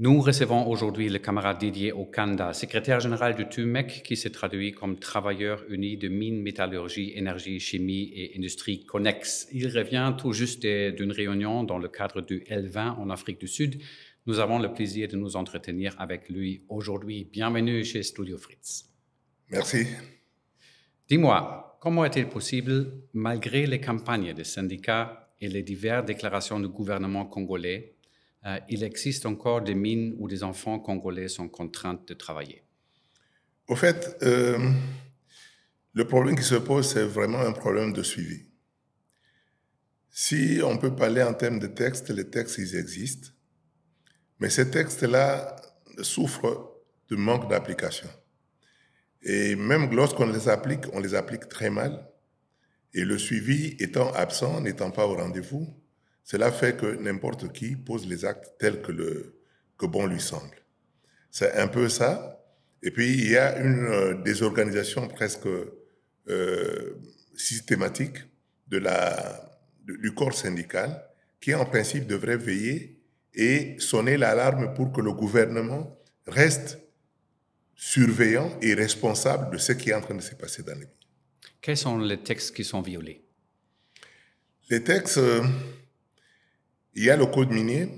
Nous recevons aujourd'hui le camarade Didier Okanda, secrétaire général du TUMEC, qui se traduit comme travailleur uni de mines, métallurgie, énergie, chimie et industrie connexe. Il revient tout juste d'une réunion dans le cadre du L20 en Afrique du Sud. Nous avons le plaisir de nous entretenir avec lui aujourd'hui. Bienvenue chez Studio Fritz. Merci. Dis-moi, comment est-il possible, malgré les campagnes des syndicats et les diverses déclarations du gouvernement congolais, il existe encore des mines où des enfants congolais sont contraints de travailler? Au fait, le problème qui se pose, c'est vraiment un problème de suivi. Si on peut parler en termes de textes, les textes, ils existent. Mais ces textes-là souffrent de manque d'application. Et même lorsqu'on les applique, on les applique très mal. Et le suivi étant absent, n'étant pas au rendez-vous, cela fait que n'importe qui pose les actes tels que bon lui semble. C'est un peu ça. Et puis, il y a une désorganisation presque systématique du corps syndical qui, en principe, devrait veiller et sonner l'alarme pour que le gouvernement reste surveillant et responsable de ce qui est en train de se passer dans les pays. Quels sont les textes qui sont violés? Les textes, il y a le code minier,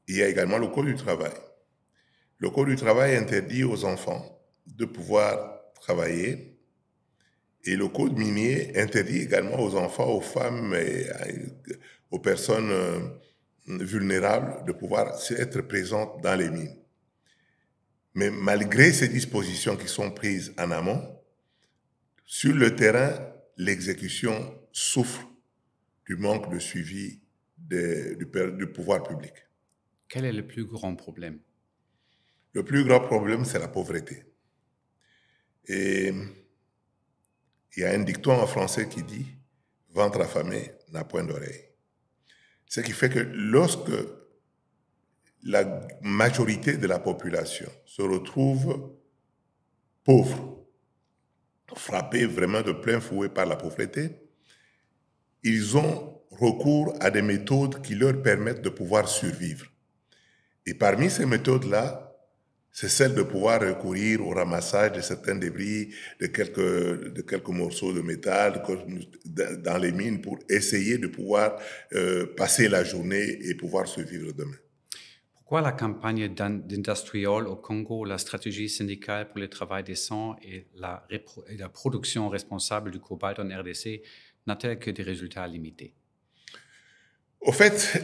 il y a également le code du travail. Le code du travail interdit aux enfants de pouvoir travailler et le code minier interdit également aux enfants, aux femmes et aux personnes vulnérables de pouvoir être présentes dans les mines. Mais malgré ces dispositions qui sont prises en amont, sur le terrain, l'exécution souffre du manque de suivi du pouvoir public. Quel est le plus grand problème? Le plus grand problème, c'est la pauvreté. Et il y a un dicton en français qui dit « ventre affamé n'a point d'oreille ». Ce qui fait que lorsque la majorité de la population se retrouve pauvre, frappée vraiment de plein fouet par la pauvreté, ils ont recours à des méthodes qui leur permettent de pouvoir survivre. Et parmi ces méthodes-là, c'est celle de pouvoir recourir au ramassage de certains débris, de quelques morceaux de métal dans les mines pour essayer de pouvoir passer la journée et pouvoir survivre demain. Pourquoi la campagne d'Industrial au Congo, la stratégie syndicale pour le travail décent et la production responsable du cobalt en RDC n'a-t-elle que des résultats limités? Au fait,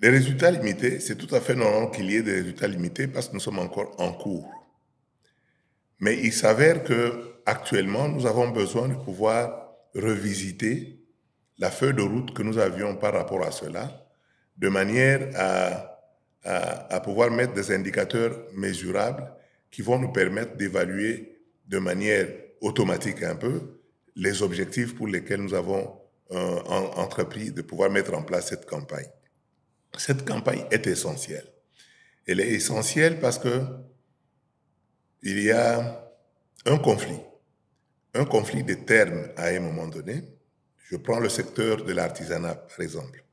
les résultats limités, c'est tout à fait normal qu'il y ait des résultats limités parce que nous sommes encore en cours. Mais il s'avère qu'actuellement, nous avons besoin de pouvoir revisiter la feuille de route que nous avions par rapport à cela, de manière à pouvoir mettre des indicateurs mesurables qui vont nous permettre d'évaluer de manière automatique un peu les objectifs pour lesquels nous avons entrepris de pouvoir mettre en place cette campagne. Cette campagne est essentielle. Elle est essentielle parce que il y a un conflit de termes à un moment donné. Je prends le secteur de l'artisanat, par exemple.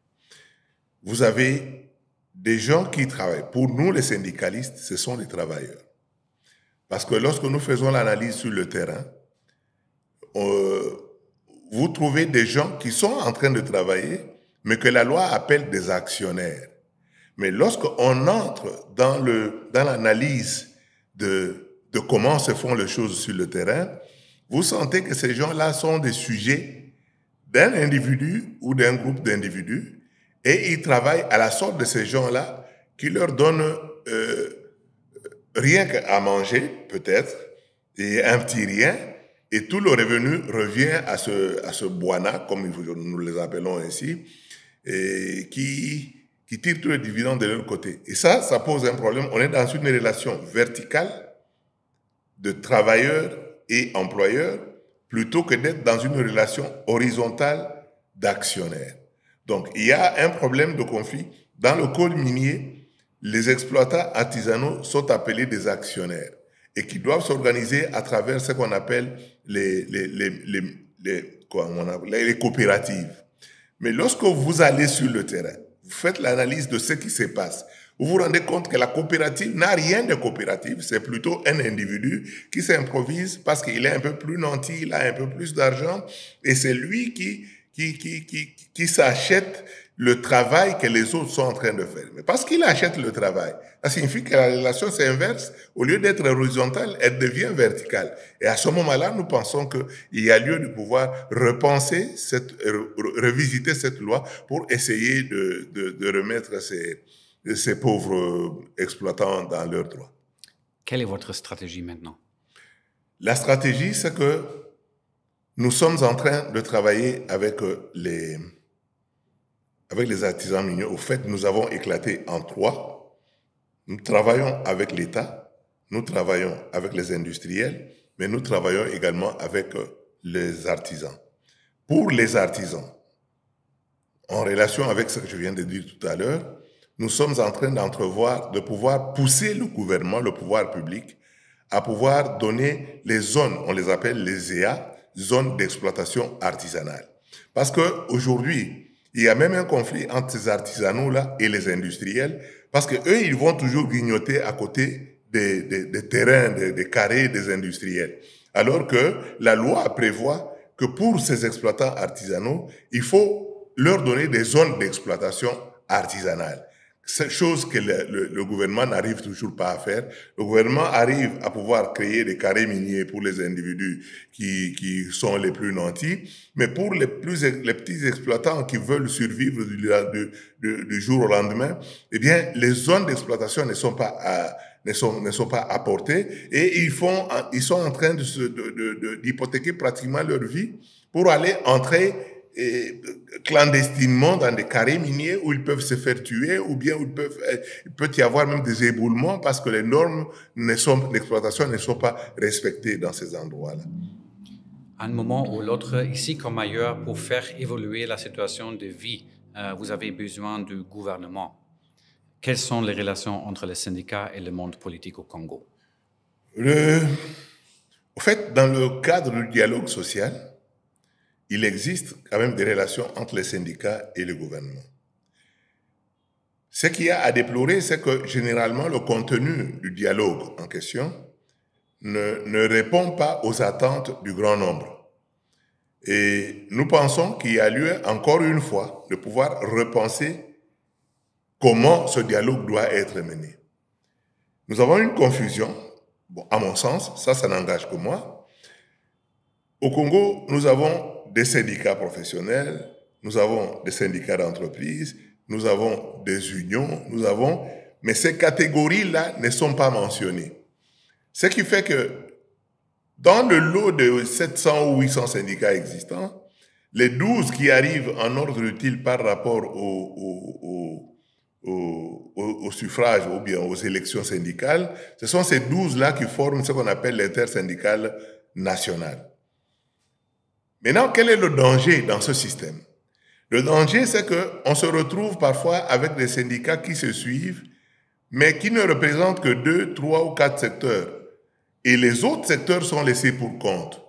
Vous avez des gens qui travaillent. Pour nous, les syndicalistes, ce sont des travailleurs. Parce que lorsque nous faisons l'analyse sur le terrain, vous trouvez des gens qui sont en train de travailler, mais que la loi appelle des actionnaires. Mais lorsqu'on entre dans l'analyse de comment se font les choses sur le terrain, vous sentez que ces gens-là sont des sujets d'un individu ou d'un groupe d'individus et ils travaillent à la sorte de ces gens-là qui leur donnent rien qu'à manger, peut-être, et un petit rien, et tout le revenu revient à ce boina, comme nous les appelons ainsi, et qui tirent tous les dividendes de leur côté. Et ça pose un problème. On est dans une relation verticale de travailleurs et employeurs plutôt que d'être dans une relation horizontale d'actionnaires. Donc, il y a un problème de conflit. Dans le code minier, les exploitants artisanaux sont appelés des actionnaires et qui doivent s'organiser à travers ce qu'on appelle les coopératives. Mais lorsque vous allez sur le terrain, vous faites l'analyse de ce qui se passe, vous vous rendez compte que la coopérative n'a rien de coopérative, c'est plutôt un individu qui s'improvise parce qu'il est un peu plus nanti, il a un peu plus d'argent, et c'est lui qui s'achète le travail que les autres sont en train de faire. Mais parce qu'il achète le travail, ça signifie que la relation s'inverse. Au lieu d'être horizontale, elle devient verticale. Et à ce moment-là, nous pensons qu'il y a lieu de pouvoir repenser, revisiter cette loi pour essayer de remettre ces pauvres exploitants dans leurs droits. Quelle est votre stratégie maintenant? La stratégie, c'est que nous sommes en train de travailler avec les artisans miniers. Au fait, nous avons éclaté en 3. Nous travaillons avec l'État, nous travaillons avec les industriels, mais nous travaillons également avec les artisans. Pour les artisans, en relation avec ce que je viens de dire tout à l'heure, nous sommes en train d'entrevoir, de pouvoir pousser le gouvernement, le pouvoir public, à pouvoir donner les zones, on les appelle les ZEA, zones d'exploitation artisanale. Parce qu'aujourd'hui, il y a même un conflit entre ces artisanaux-là et les industriels, parce qu'eux, ils vont toujours grignoter à côté des terrains, des carrés des industriels. Alors que la loi prévoit que pour ces exploitants artisanaux, il faut leur donner des zones d'exploitation artisanale. C'est chose que le gouvernement n'arrive toujours pas à faire. Le gouvernement arrive à pouvoir créer des carrés miniers pour les individus qui sont les plus nantis, mais pour les petits exploitants qui veulent survivre du jour au lendemain, eh bien, les zones d'exploitation ne sont pas apportées et ils sont en train d'hypothéquer pratiquement leur vie pour aller entrer clandestinement dans des carrés miniers où ils peuvent se faire tuer ou bien où il peut y avoir même des éboulements parce que les normes d'exploitation ne sont pas respectées dans ces endroits-là. À un moment ou l'autre, ici comme ailleurs, pour faire évoluer la situation de vie, vous avez besoin du gouvernement. Quelles sont les relations entre les syndicats et le monde politique au Congo? Au fait, dans le cadre du dialogue social, il existe quand même des relations entre les syndicats et le gouvernement. Ce qu'il y a à déplorer, c'est que généralement le contenu du dialogue en question ne répond pas aux attentes du grand nombre. Et nous pensons qu'il y a lieu, encore une fois, de pouvoir repenser comment ce dialogue doit être mené. Nous avons une confusion, bon, à mon sens, ça n'engage que moi. Au Congo, nous avons des syndicats professionnels, nous avons des syndicats d'entreprise, nous avons des unions, mais ces catégories-là ne sont pas mentionnées. Ce qui fait que dans le lot de 700 ou 800 syndicats existants, les 12 qui arrivent en ordre utile par rapport au suffrage ou bien aux élections syndicales, ce sont ces 12-là qui forment ce qu'on appelle l'intersyndicale nationale. Maintenant, quel est le danger dans ce système? Le danger, c'est qu'on se retrouve parfois avec des syndicats qui se suivent, mais qui ne représentent que 2, 3 ou 4 secteurs. Et les autres secteurs sont laissés pour compte.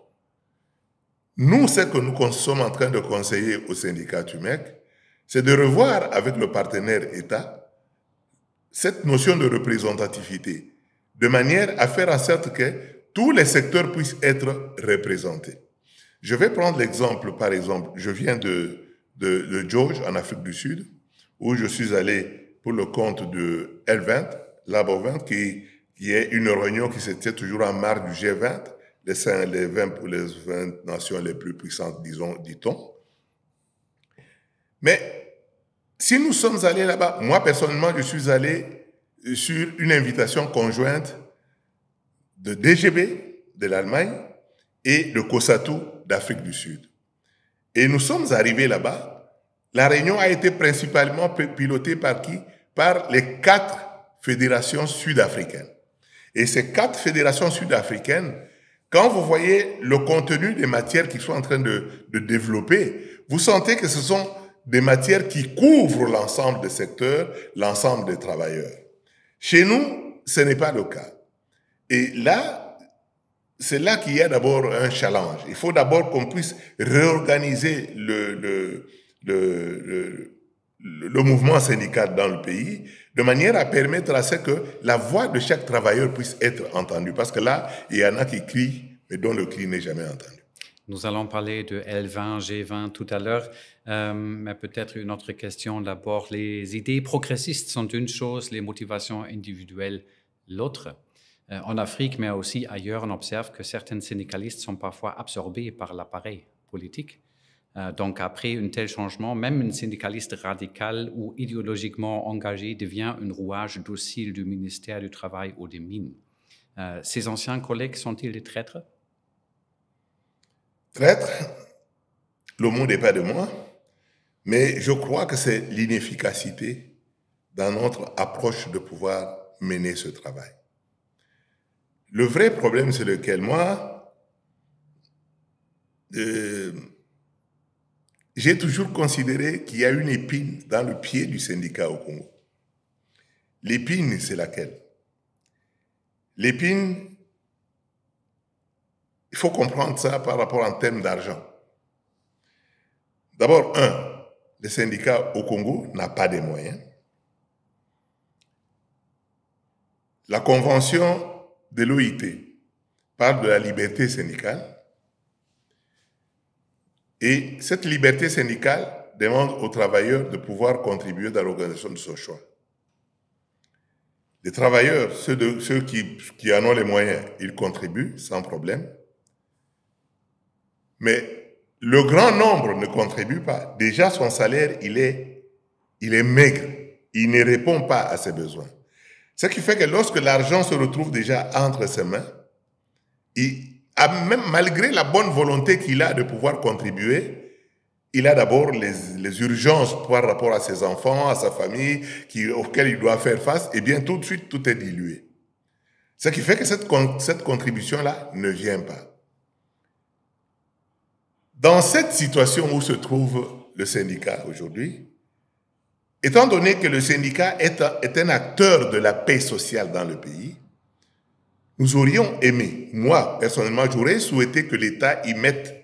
Nous, ce que nous sommes en train de conseiller au syndicat TUMEC, c'est de revoir avec le partenaire État cette notion de représentativité, de manière à faire en sorte que tous les secteurs puissent être représentés. Je vais prendre l'exemple, par exemple, je viens de George, en Afrique du Sud, où je suis allé pour le compte de L20, Labor 20, qui est une réunion qui se tient toujours en marge du G20, les 20 nations les plus puissantes, dit-on. Mais si nous sommes allés là-bas, moi personnellement, je suis allé sur une invitation conjointe de DGB de l'Allemagne et de COSATU d'Afrique du Sud. Et nous sommes arrivés là-bas. La réunion a été principalement pilotée par qui? Par les 4 fédérations sud-africaines. Et ces 4 fédérations sud-africaines, quand vous voyez le contenu des matières qu'ils sont en train de développer, vous sentez que ce sont des matières qui couvrent l'ensemble des secteurs, l'ensemble des travailleurs. Chez nous, ce n'est pas le cas. Et là, c'est là qu'il y a d'abord un challenge. Il faut d'abord qu'on puisse réorganiser le mouvement syndical dans le pays, de manière à permettre à ce que la voix de chaque travailleur puisse être entendue. Parce que là, il y en a qui crient, mais dont le cri n'est jamais entendu. Nous allons parler de L20, G20 tout à l'heure, mais peut-être une autre question d'abord. Les idées progressistes sont une chose, les motivations individuelles l'autre. En Afrique, mais aussi ailleurs, on observe que certains syndicalistes sont parfois absorbés par l'appareil politique. Donc après un tel changement, même un syndicaliste radical ou idéologiquement engagé devient un rouage docile du ministère du Travail ou des Mines. Ces anciens collègues sont-ils des traîtres? Traître, le mot n'est pas de moi, mais je crois que c'est l'inefficacité dans notre approche de pouvoir mener ce travail. Le vrai problème, c'est lequel moi, j'ai toujours considéré qu'il y a une épine dans le pied du syndicat au Congo. L'épine, c'est laquelle? L'épine, il faut comprendre ça par rapport en termes d'argent. D'abord, le syndicat au Congo n'a pas de moyens. La convention de l'OIT parle de la liberté syndicale et cette liberté syndicale demande aux travailleurs de pouvoir contribuer dans l'organisation de son choix. Les travailleurs, ceux qui en ont les moyens, ils contribuent sans problème. Mais le grand nombre ne contribue pas. Déjà, son salaire, il est maigre. Il ne répond pas à ses besoins. Ce qui fait que lorsque l'argent se retrouve déjà entre ses mains, même malgré la bonne volonté qu'il a de pouvoir contribuer, il a d'abord les urgences par rapport à ses enfants, à sa famille, auxquelles il doit faire face, et bien tout de suite, tout est dilué. Ce qui fait que cette contribution-là ne vient pas. Dans cette situation où se trouve le syndicat aujourd'hui, étant donné que le syndicat est un acteur de la paix sociale dans le pays, nous aurions aimé, moi personnellement, j'aurais souhaité que l'État y mette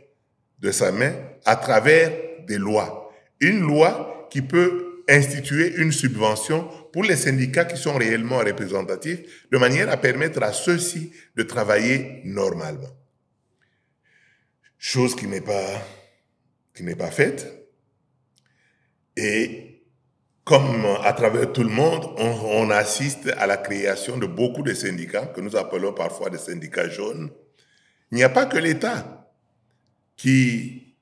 de sa main à travers des lois. Une loi qui peut instituer une subvention pour les syndicats qui sont réellement représentatifs, de manière à permettre à ceux-ci de travailler normalement. Chose qui n'est pas faite. Et comme à travers tout le monde, on assiste à la création de beaucoup de syndicats, que nous appelons parfois des syndicats jaunes. Il n'y a pas que l'État qui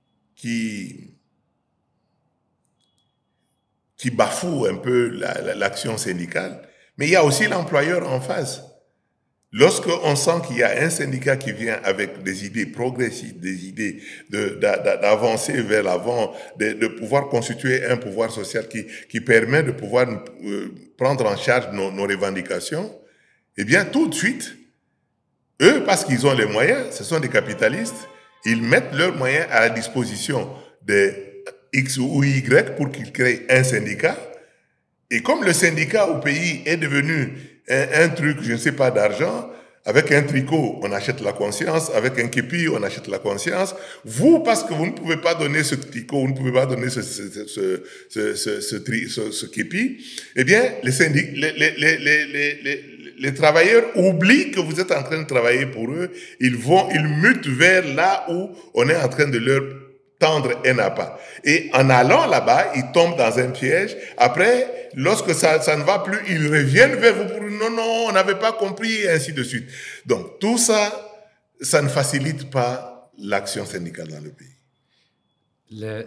bafoue un peu l'action syndicale, mais il y a aussi l'employeur en face. Lorsqu'on sent qu'il y a un syndicat qui vient avec des idées progressistes, des idées d'avancer vers l'avant, de pouvoir constituer un pouvoir social qui permet de pouvoir prendre en charge nos revendications, eh bien tout de suite, eux, parce qu'ils ont les moyens, ce sont des capitalistes, ils mettent leurs moyens à la disposition de X ou Y pour qu'ils créent un syndicat. Et comme le syndicat au pays est devenu un truc, je ne sais pas, d'argent, avec un tricot, on achète la conscience, avec un képi, on achète la conscience. Vous, parce que vous ne pouvez pas donner ce tricot, vous ne pouvez pas donner ce képi, eh bien, les travailleurs oublient que vous êtes en train de travailler pour eux, ils mutent vers là où on est en train de leur tendre un appât. Et en allant là-bas, ils tombent dans un piège. Après, lorsque ça ne va plus, ils reviennent vers vous pour dire non, on n'avait pas compris, et ainsi de suite. Donc, tout ça, ça ne facilite pas l'action syndicale dans le pays.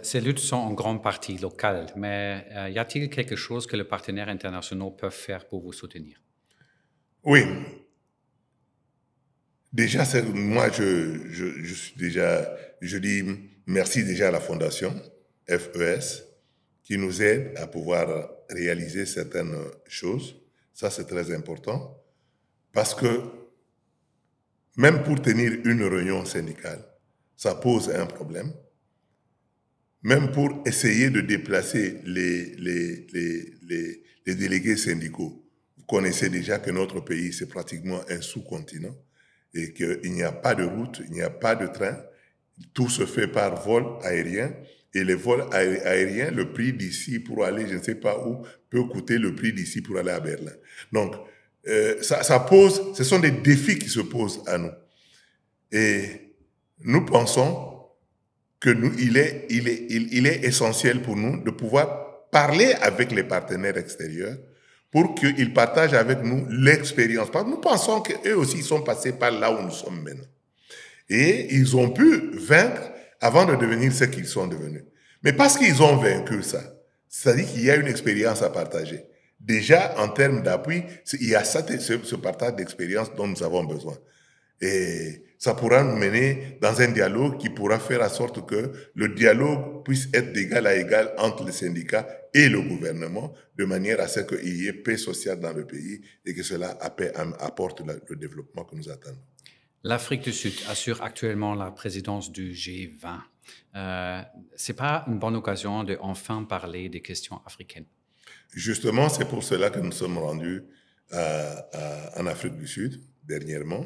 Ces luttes sont en grande partie locales, mais y a-t-il quelque chose que les partenaires internationaux peuvent faire pour vous soutenir? Oui. Déjà, moi, je dis merci déjà à la Fondation FES qui nous aide à pouvoir réaliser certaines choses. Ça, c'est très important parce que même pour tenir une réunion syndicale, ça pose un problème. Même pour essayer de déplacer les délégués syndicaux, vous connaissez déjà que notre pays, c'est pratiquement un sous-continent et qu'il n'y a pas de route, il n'y a pas de train. Tout se fait par vol aérien. Et les vols aériens, le prix d'ici pour aller, je ne sais pas où, peut coûter le prix d'ici pour aller à Berlin. Donc, ce sont des défis qui se posent à nous. Et nous pensons que il est essentiel pour nous de pouvoir parler avec les partenaires extérieurs pour qu'ils partagent avec nous l'expérience. Parce que nous pensons qu'eux aussi sont passés par là où nous sommes maintenant. Et ils ont pu vaincre avant de devenir ce qu'ils sont devenus. Mais parce qu'ils ont vaincu ça, c'est-à-dire qu'il y a une expérience à partager. Déjà, en termes d'appui, il y a ce partage d'expérience dont nous avons besoin. Et ça pourra nous mener dans un dialogue qui pourra faire en sorte que le dialogue puisse être d'égal à égal entre les syndicats et le gouvernement, de manière à ce qu'il y ait paix sociale dans le pays et que cela apporte le développement que nous attendons. L'Afrique du Sud assure actuellement la présidence du G20. Ce n'est pas une bonne occasion de enfin parler des questions africaines? Justement, c'est pour cela que nous sommes rendus en Afrique du Sud dernièrement.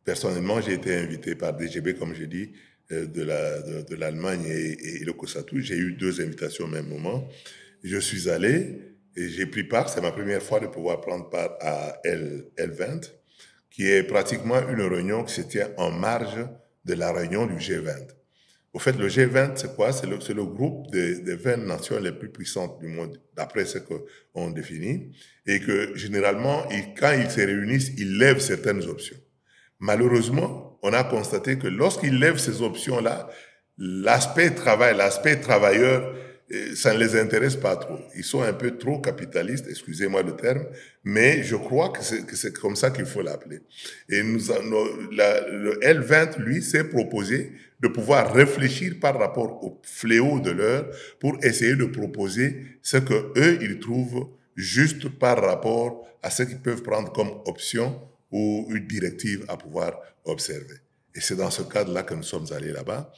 Personnellement, j'ai été invité par DGB, comme je dis, de l'Allemagne et le COSATU. J'ai eu 2 invitations au même moment. Je suis allé et j'ai pris part. C'est ma première fois de pouvoir prendre part à L20, qui est pratiquement une réunion qui se tient en marge de la réunion du G20. Au fait, le G20, c'est quoi? C'est le groupe des 20 nations les plus puissantes du monde, d'après ce qu'on définit, et que généralement, quand ils se réunissent, ils lèvent certaines options. Malheureusement, on a constaté que lorsqu'ils lèvent ces options-là, l'aspect travail, l'aspect travailleur, ça ne les intéresse pas trop. Ils sont un peu trop capitalistes, excusez-moi le terme, mais je crois que c'est comme ça qu'il faut l'appeler. Et le L20, lui, s'est proposé de pouvoir réfléchir par rapport au fléau de l'heure pour essayer de proposer ce que eux ils trouvent juste par rapport à ce qu'ils peuvent prendre comme option ou une directive à pouvoir observer. Et c'est dans ce cadre-là que nous sommes allés là-bas.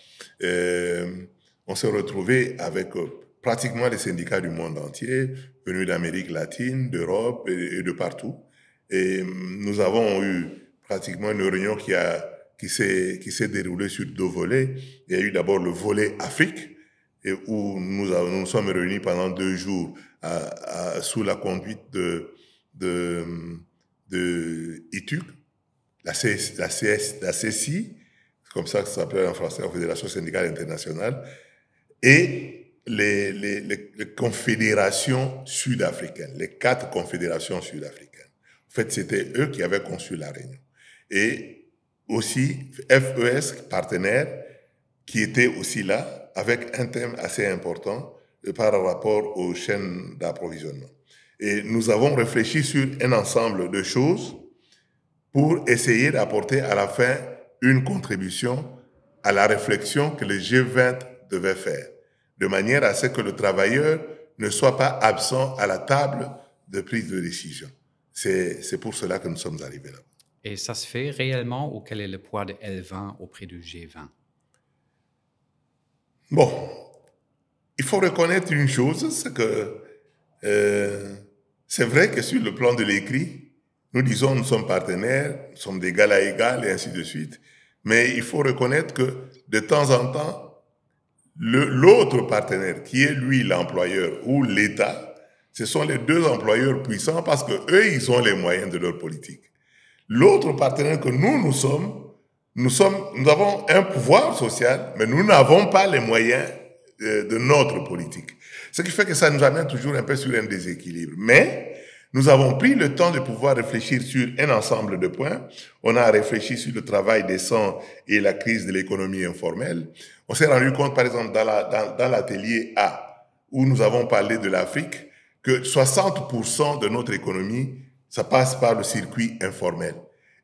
On s'est retrouvés avec pratiquement les syndicats du monde entier, venus d'Amérique latine, d'Europe et de partout. Et nous avons eu pratiquement une réunion qui s'est déroulée sur 2 volets. Il y a eu d'abord le volet Afrique, et où nous sommes réunis pendant 2 jours sous la conduite de ITUC, la CSI, comme ça ça s'appelle en français, la Fédération syndicale internationale, et les confédérations sud-africaines, les 4 confédérations sud-africaines. En fait, c'était eux qui avaient conçu la réunion. Et aussi FES, partenaire, qui était aussi là, avec un thème assez important par rapport aux chaînes d'approvisionnement. Et nous avons réfléchi sur un ensemble de choses pour essayer d'apporter à la fin une contribution à la réflexion que le G20 devait faire, de manière à ce que le travailleur ne soit pas absent à la table de prise de décision. C'est pour cela que nous sommes arrivés là. Et ça se fait réellement, ou quel est le poids de L20 auprès du G20? Bon, il faut reconnaître une chose, c'est que c'est vrai que sur le plan de l'écrit, nous disons nous sommes partenaires, nous sommes d'égal à égal et ainsi de suite, mais il faut reconnaître que de temps en temps, l'autre partenaire, qui est lui l'employeur ou l'État, ce sont les 2 employeurs puissants parce que eux, ils ont les moyens de leur politique. L'autre partenaire que nous avons un pouvoir social, mais nous n'avons pas les moyens de notre politique. Ce qui fait que ça nous amène toujours un peu sur un déséquilibre. Mais nous avons pris le temps de pouvoir réfléchir sur un ensemble de points. On a réfléchi sur le travail décent et la crise de l'économie informelle. On s'est rendu compte, par exemple, dans l'atelier A, où nous avons parlé de l'Afrique, que 60% de notre économie, ça passe par le circuit informel.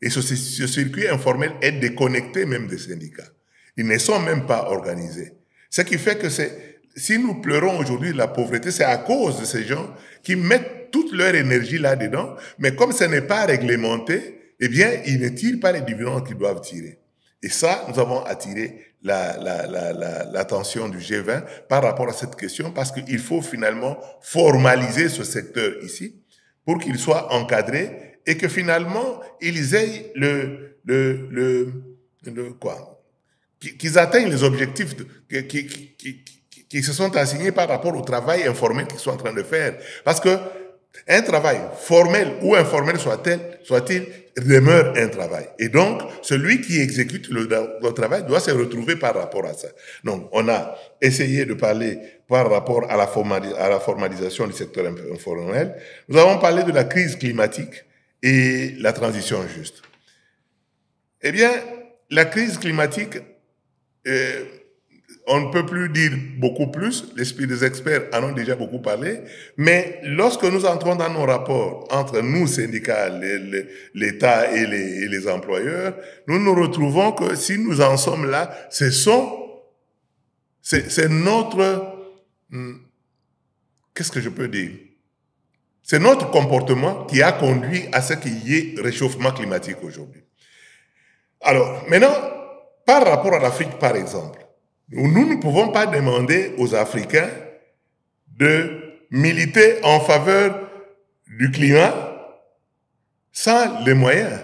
Et ce circuit informel est déconnecté même des syndicats. Ils ne sont même pas organisés. Ce qui fait que si nous pleurons aujourd'hui la pauvreté, c'est à cause de ces gens qui mettent toute leur énergie là-dedans, mais comme ce n'est pas réglementé, eh bien, ils ne tirent pas les dividendes qu'ils doivent tirer. Et ça, nous avons attiré l'attention du G20 par rapport à cette question, parce qu'il faut finalement formaliser ce secteur ici pour qu'il soit encadré et que finalement, ils aient qu'ils atteignent les objectifs qui se sont assignés par rapport au travail informel qu'ils sont en train de faire. Parce que un travail formel ou informel soit-il, demeure un travail. Et donc, celui qui exécute le travail doit se retrouver par rapport à ça. Donc, on a essayé de parler par rapport à la formalisation du secteur informel. Nous avons parlé de la crise climatique et la transition juste. Eh bien, la crise climatique, on ne peut plus dire beaucoup plus, les experts en ont déjà beaucoup parlé, mais lorsque nous entrons dans nos rapports entre nous, syndicats, l'État et les employeurs, nous nous retrouvons que si nous en sommes là, c'est notre, qu'est-ce que je peux dire? C'est notre comportement qui a conduit à ce qu'il y ait réchauffement climatique aujourd'hui. Alors, maintenant, par rapport à l'Afrique, par exemple, nous ne pouvons pas demander aux Africains de militer en faveur du climat sans les moyens.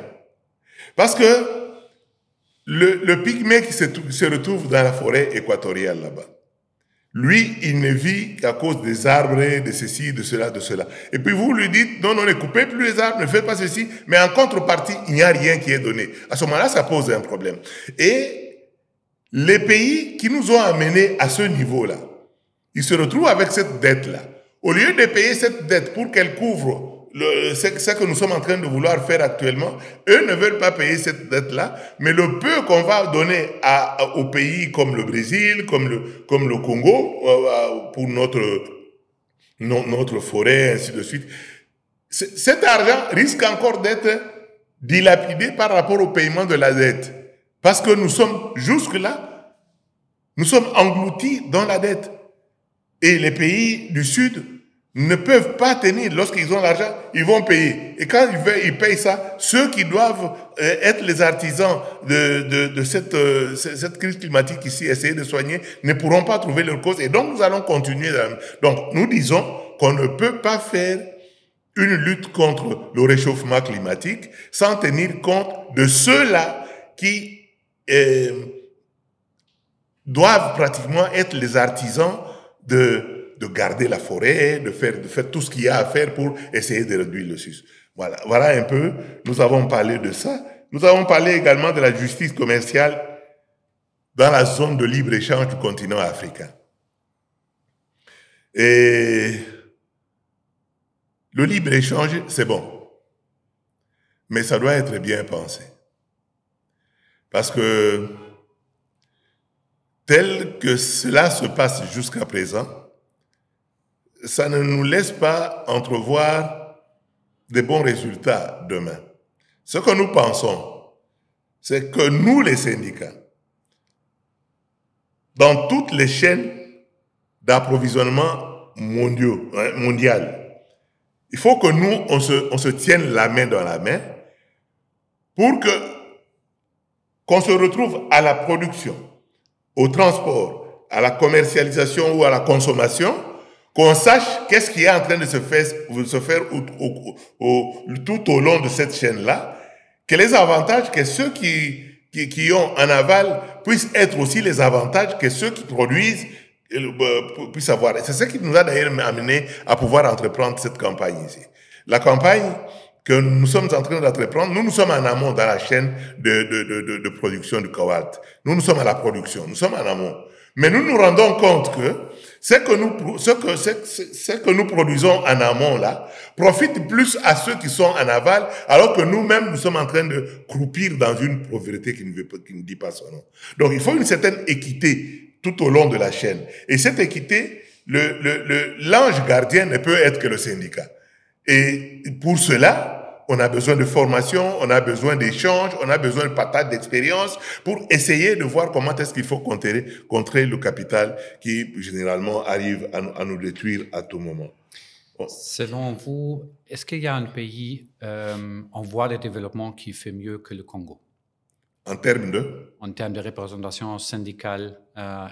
Parce que le pygmée qui se retrouve dans la forêt équatoriale là-bas, lui, il ne vit qu'à cause des arbres, de ceci, de cela, de cela. Et puis vous lui dites, non, ne coupez plus les arbres, ne faites pas ceci, mais en contrepartie, il n'y a rien qui est donné. À ce moment-là, ça pose un problème. Et les pays qui nous ont amenés à ce niveau-là, ils se retrouvent avec cette dette-là. Au lieu de payer cette dette pour qu'elle couvre ce que nous sommes en train de vouloir faire actuellement, eux ne veulent pas payer cette dette-là, mais le peu qu'on va donner aux pays comme le Brésil, comme le Congo, pour notre forêt, ainsi de suite, cet argent risque encore d'être dilapidé par rapport au paiement de la dette. Parce que nous sommes jusque-là, nous sommes engloutis dans la dette. Et les pays du Sud ne peuvent pas tenir. Lorsqu'ils ont l'argent, ils vont payer. Et quand ils payent ça, ceux qui doivent être les artisans de cette crise climatique ici, essayer de soigner, ne pourront pas trouver leur cause. Et donc, nous allons continuer. Donc, nous disons qu'on ne peut pas faire une lutte contre le réchauffement climatique sans tenir compte de ceux-là qui doivent pratiquement être les artisans de garder la forêt, de faire tout ce qu'il y a à faire pour essayer de réduire le SUS. Voilà un peu, nous avons parlé de ça. Nous avons parlé également de la justice commerciale dans la zone de libre-échange du continent africain. Et le libre-échange, c'est bon, mais ça doit être bien pensé. Parce que tel que cela se passe jusqu'à présent, ça ne nous laisse pas entrevoir des bons résultats demain. Ce que nous pensons, c'est que nous, les syndicats, dans toutes les chaînes d'approvisionnement mondial, il faut que nous, on se tienne la main dans la main pour qu'on se retrouve à la production, au transport, à la commercialisation ou à la consommation, qu'on sache qu'est-ce qui est en train de se faire tout au long de cette chaîne-là, que les avantages que ceux qui ont en aval puissent être aussi les avantages que ceux qui produisent puissent avoir. Et c'est ce qui nous a d'ailleurs amené à pouvoir entreprendre cette campagne ici. La campagne que nous sommes en train d'entreprendre, nous sommes en amont dans la chaîne de production du cobalt. Nous sommes à la production, nous sommes en amont. Mais nous nous rendons compte que ce que nous produisons en amont là profite plus à ceux qui sont en aval, alors que nous-mêmes nous sommes en train de croupir dans une pauvreté qui ne dit pas son nom. Donc il faut une certaine équité tout au long de la chaîne. Et cette équité, l'ange gardien ne peut être que le syndicat. Et pour cela, on a besoin de formation, on a besoin d'échanges, on a besoin de partage d'expérience pour essayer de voir comment est-ce qu'il faut contrer le capital qui, généralement, arrive à nous détruire à tout moment. Bon. Selon vous, est-ce qu'il y a un pays en voie de développement qui fait mieux que le Congo? En termes de? En termes de représentation syndicale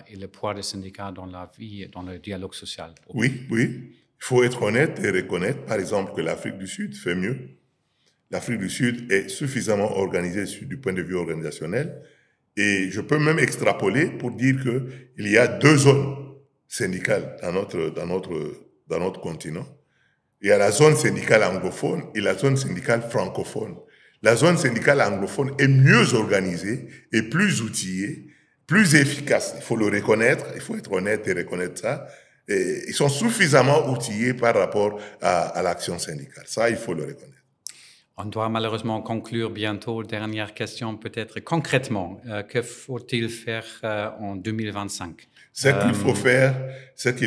et le poids des syndicats dans la vie, dans le dialogue social. Oui. Il faut être honnête et reconnaître, par exemple, que l'Afrique du Sud fait mieux. L'Afrique du Sud est suffisamment organisée du point de vue organisationnel Et je peux même extrapoler pour dire qu'il y a 2 zones syndicales dans notre continent. Il y a la zone syndicale anglophone et la zone syndicale francophone. La zone syndicale anglophone est mieux organisée et plus outillée, plus efficace. Il faut le reconnaître, il faut être honnête et reconnaître ça. Et ils sont suffisamment outillés par rapport à l'action syndicale. Ça, il faut le reconnaître. On doit malheureusement conclure bientôt. Dernière question, peut-être concrètement, que faut-il faire en 2025? Ce qu'il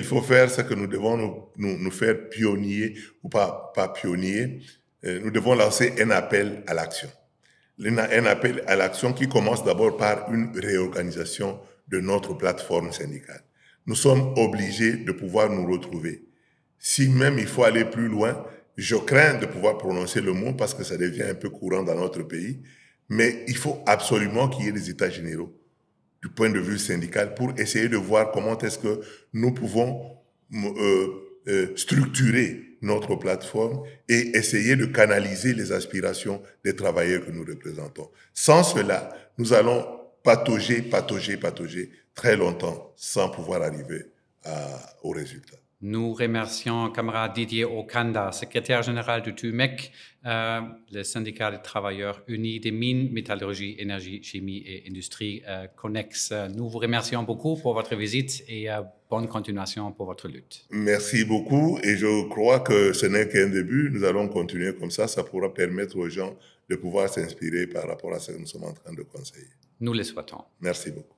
faut faire, c'est que nous devons nous faire pionniers, ou pas pionniers. Nous devons lancer un appel à l'action. Un appel à l'action qui commence d'abord par une réorganisation de notre plateforme syndicale. Nous sommes obligés de pouvoir nous retrouver. Si même il faut aller plus loin, je crains de pouvoir prononcer le mot parce que ça devient un peu courant dans notre pays, mais il faut absolument qu'il y ait des états généraux du point de vue syndical pour essayer de voir comment est-ce que nous pouvons structurer notre plateforme et essayer de canaliser les aspirations des travailleurs que nous représentons. Sans cela, nous allons patauger très longtemps sans pouvoir arriver au résultat. Nous remercions camarade Didier Okanda, secrétaire général du TUMEC, le syndicat des travailleurs unis des mines, métallurgie, énergie, chimie et industrie connexes. Nous vous remercions beaucoup pour votre visite et bonne continuation pour votre lutte. Merci beaucoup et je crois que ce n'est qu'un début. Nous allons continuer comme ça. Ça pourra permettre aux gens de pouvoir s'inspirer par rapport à ce que nous sommes en train de conseiller. Nous le souhaitons. Merci beaucoup.